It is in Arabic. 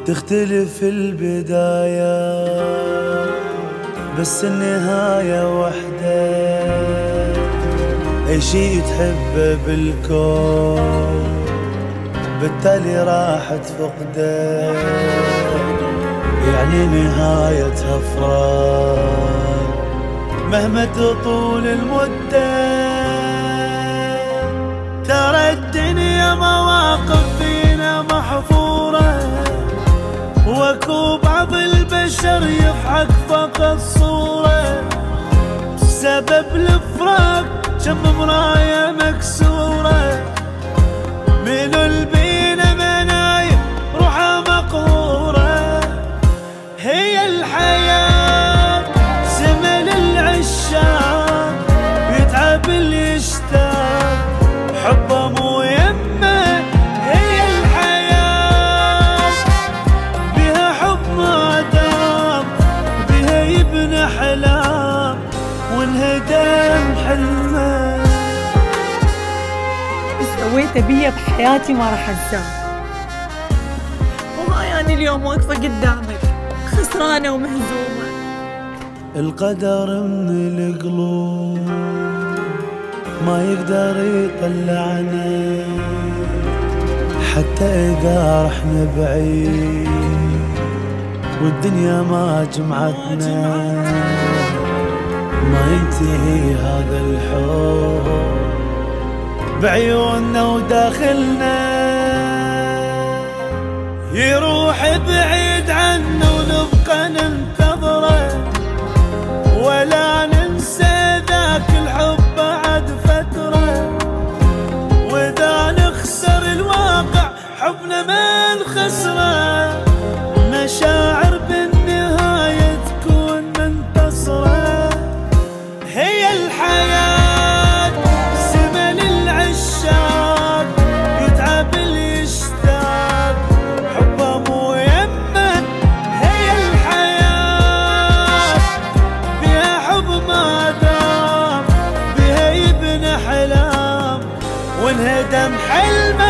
تختلف البداية بس النهاية وحدة، أي شي تحبه بالكون بالتالي راح تفقده، يعني نهايتها فراق مهما تطول المدة. ترى الدنيا مواقف فينا محفورة، واكو بعض البشر يضحك فقط صورة، سبب الفراق كم مراية مكسورة، منو البينا منايم روحه مقهورة. هي الحياة زمن العشاق، يتعب اللي يشتاق حبه مو يمه. هي الحياة بها حب ما دام، بها يبنى أحلام وانهدم حلمه. سويته بيا بحياتي ما راح انساه، وهاي أنا اليوم واقفة قدامك خسرانة ومهزومة. القدر من القلوب ما يقدر يطلعنا، حتى إذا رحنا بعيد والدنيا ما جمعتنا، ما ينتهي هذا الحب بعيوننا وداخلنا، يروح بعيد عنا ونبقى ننتظره، ولا ننسى ذاك الحب بعد فترة. وإذا نخسر الواقع حبنا ما نخسره، مشاعر بالنهاية تكون منتصرة. هي الحياة زمن العشاق، يتعب اللي يشتاق حبه مو يمه. هي الحياة بها حب ما دام، بها يبنى أحلام وانهدم حلمه.